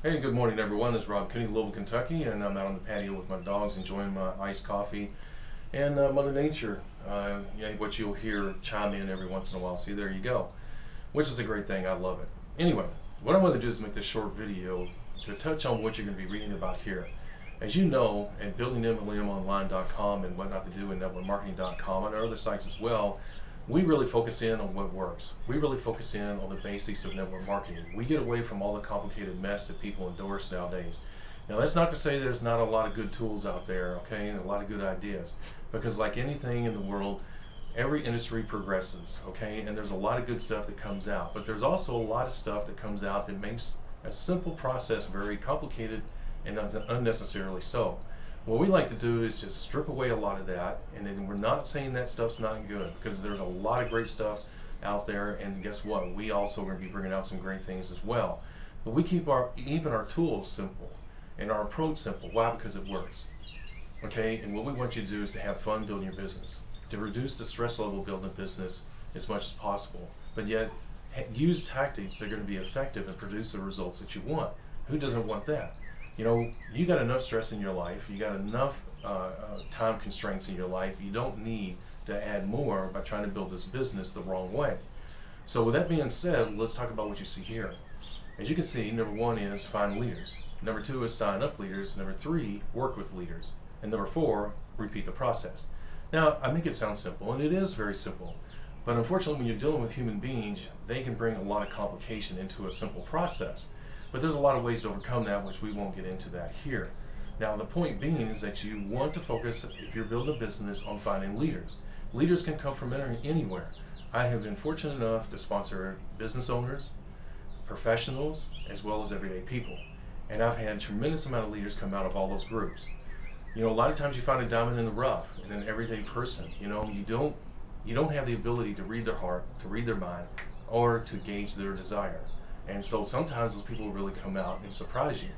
Hey, good morning, everyone. This is Rob Cooney, Louisville, Kentucky, and I'm out on the patio with my dogs enjoying my iced coffee and Mother Nature. Yeah, what you'll hear chime in every once in a while. See, there you go, which is a great thing. I love it. Anyway, what I want to do is make this short video to touch on what you're going to be reading about here. As you know, at buildingmlmonline.com and what not to do in networkmarketing.com and our other sites as well, we really focus in on what works. We really focus in on the basics of network marketing. We get away from all the complicated mess that people endorse nowadays. Now, that's not to say there's not a lot of good tools out there, okay, and a lot of good ideas. Because like anything in the world, every industry progresses, okay, and there's a lot of good stuff that comes out. But there's also a lot of stuff that comes out that makes a simple process very complicated and unnecessarily so. What we like to do is just strip away a lot of that, and then we're not saying that stuff's not good, because there's a lot of great stuff out there, and guess what? We also are going to be bringing out some great things as well. But we keep even our tools simple and our approach simple. Why? Because it works. Okay, and what we want you to do is to have fun building your business, to reduce the stress level building a business as much as possible, but yet use tactics that are going to be effective and produce the results that you want. Who doesn't want that? You know, you got enough stress in your life, you got enough time constraints in your life. You don't need to add more by trying to build this business the wrong way. So with that being said, let's talk about what you see here. As you can see, number one is find leaders. Number two is sign up leaders. Number three, work with leaders. And number four, repeat the process. Now, I make it sound simple, and it is very simple. But unfortunately, when you're dealing with human beings, they can bring a lot of complication into a simple process. But there's a lot of ways to overcome that, which we won't get into that here. Now, the point being is that you want to focus, if you're building a business, on finding leaders. Leaders can come from anywhere. I have been fortunate enough to sponsor business owners, professionals, as well as everyday people. And I've had a tremendous amount of leaders come out of all those groups. You know, a lot of times you find a diamond in the rough in an everyday person. You know, you don't have the ability to read their heart, to read their mind, or to gauge their desire. And so sometimes those people will really come out and surprise you.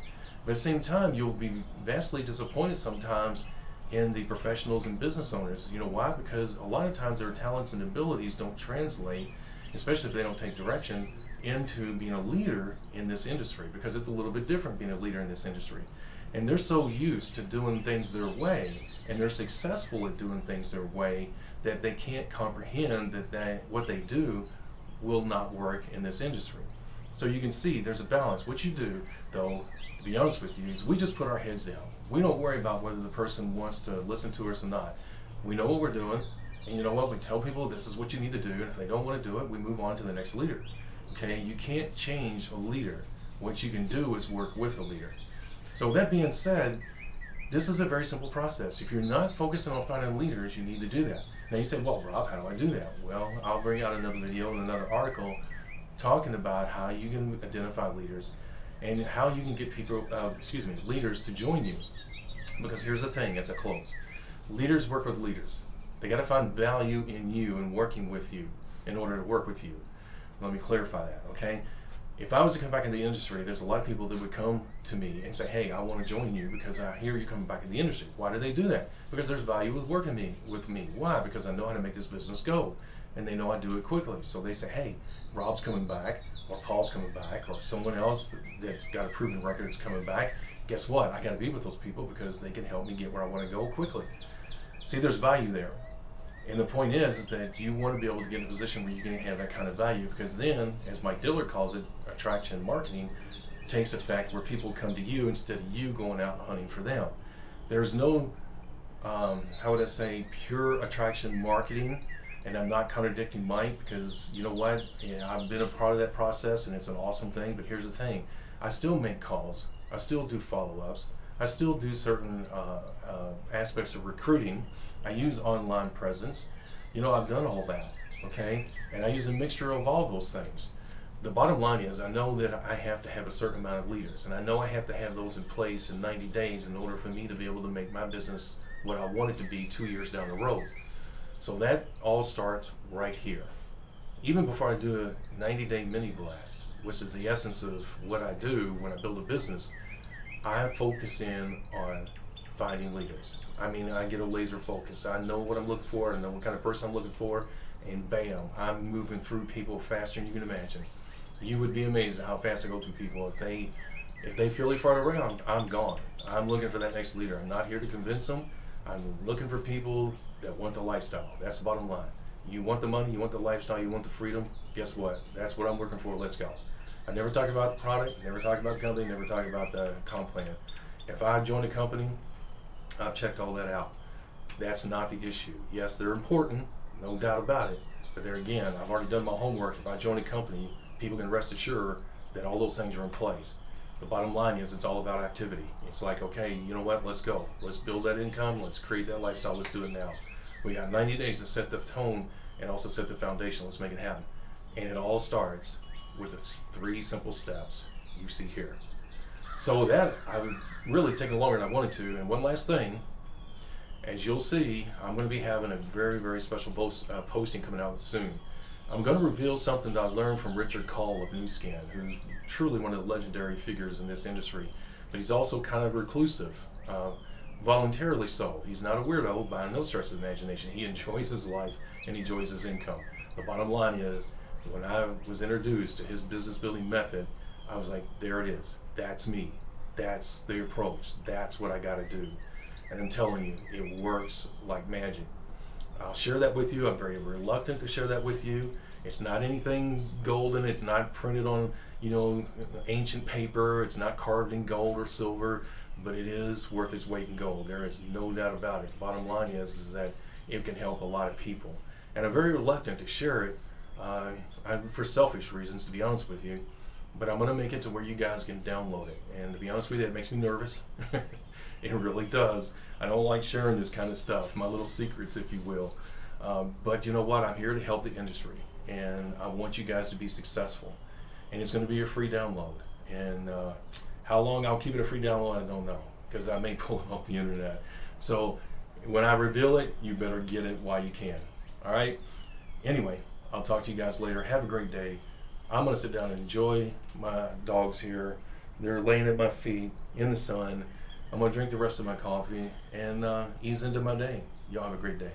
But at the same time, you'll be vastly disappointed sometimes in the professionals and business owners. You know why? Because a lot of times their talents and abilities don't translate, especially if they don't take direction, into being a leader in this industry, because it's a little bit different being a leader in this industry. And they're so used to doing things their way, and they're successful at doing things their way, that they can't comprehend that what they do will not work in this industry. So you can see there's a balance. What you do, though, to be honest with you, is we just put our heads down. We don't worry about whether the person wants to listen to us or not. We know what we're doing, and you know what? We tell people this is what you need to do, and if they don't want to do it, we move on to the next leader. Okay? You can't change a leader. What you can do is work with a leader. So with that being said, this is a very simple process. If you're not focusing on finding leaders, you need to do that. Now you say, well, Rob, how do I do that? Well, I'll bring out another video and another article talking about how you can identify leaders and how you can get people, leaders to join you. Because here's the thing, as a close. Leaders work with leaders. They got to find value in you and working with you in order to work with you. Let me clarify that, okay? If I was to come back in the industry, there's a lot of people that would come to me and say, hey, I want to join you because I hear you coming back in the industry. Why do they do that? Because there's value with working with me. Why? Because I know how to make this business go. And they know I do it quickly. So they say, hey, Rob's coming back, or Paul's coming back, or someone else that's got a proven record is coming back. Guess what? I got to be with those people because they can help me get where I want to go quickly. See, there's value there. And the point is that you want to be able to get in a position where you can have that kind of value, because then, as Mike Dillard calls it, attraction marketing takes effect where people come to you instead of you going out and hunting for them. There's no, how would I say, pure attraction marketing, and I'm not contradicting Mike, because you know what, yeah, I've been a part of that process and it's an awesome thing, but here's the thing, I still make calls, I still do follow-ups, I still do certain aspects of recruiting. I use online presence. You know, I've done all that, okay? And I use a mixture of all those things. The bottom line is I know that I have to have a certain amount of leaders, and I know I have to have those in place in 90 days in order for me to be able to make my business what I want it to be 2 years down the road. So that all starts right here. Even before I do a 90-day mini blast, which is the essence of what I do when I build a business, I focus in on finding leaders. I mean, I get a laser focus. I know what I'm looking for, I know what kind of person I'm looking for, and bam, I'm moving through people faster than you can imagine. You would be amazed at how fast I go through people. If they If they feel fart around, I'm gone. I'm looking for that next leader. I'm not here to convince them. I'm looking for people that want the lifestyle. That's the bottom line. You want the money, you want the lifestyle, you want the freedom. Guess what? That's what I'm working for. Let's go. I never talk about the product, never talk about the company, never talk about the comp plan. If I join a company, I've checked all that out. That's not the issue. Yes, they're important, no doubt about it. But there again, I've already done my homework. If I join a company, people can rest assured that all those things are in place. The bottom line is it's all about activity. It's like, okay, you know what, let's go. Let's build that income, let's create that lifestyle, let's do it now. We got 90 days to set the tone and also set the foundation. Let's make it happen. And it all starts with the 3 simple steps you see here. So with that, I've really taken longer than I wanted to. And one last thing, as you'll see, I'm going to be having a very, very special posting coming out soon. I'm going to reveal something that I learned from Richard Call of Nu Skin, who's truly one of the legendary figures in this industry. But he's also kind of reclusive, voluntarily so. He's not a weirdo by no stretch of the imagination. He enjoys his life and he enjoys his income. The bottom line is, when I was introduced to his business building method, I was like, there it is. That's me. That's the approach. That's what I got to do. And I'm telling you, it works like magic. I'll share that with you. I'm very reluctant to share that with you. It's not anything golden. It's not printed on, ancient paper. It's not carved in gold or silver, but it is worth its weight in gold. There is no doubt about it. The bottom line is that it can help a lot of people. And I'm very reluctant to share it for selfish reasons, to be honest with you. But I'm going to make it to where you guys can download it. And to be honest with you, it makes me nervous. It really does. I don't like sharing this kind of stuff, my little secrets, if you will. But you know what? I'm here to help the industry. And I want you guys to be successful. And it's going to be a free download. And how long I'll keep it a free download, I don't know. Because I may pull it off the internet. So when I reveal it, you better get it while you can. All right? Anyway, I'll talk to you guys later. Have a great day. I'm going to sit down and enjoy my dogs here. They're laying at my feet in the sun. I'm going to drink the rest of my coffee and ease into my day. Y'all have a great day.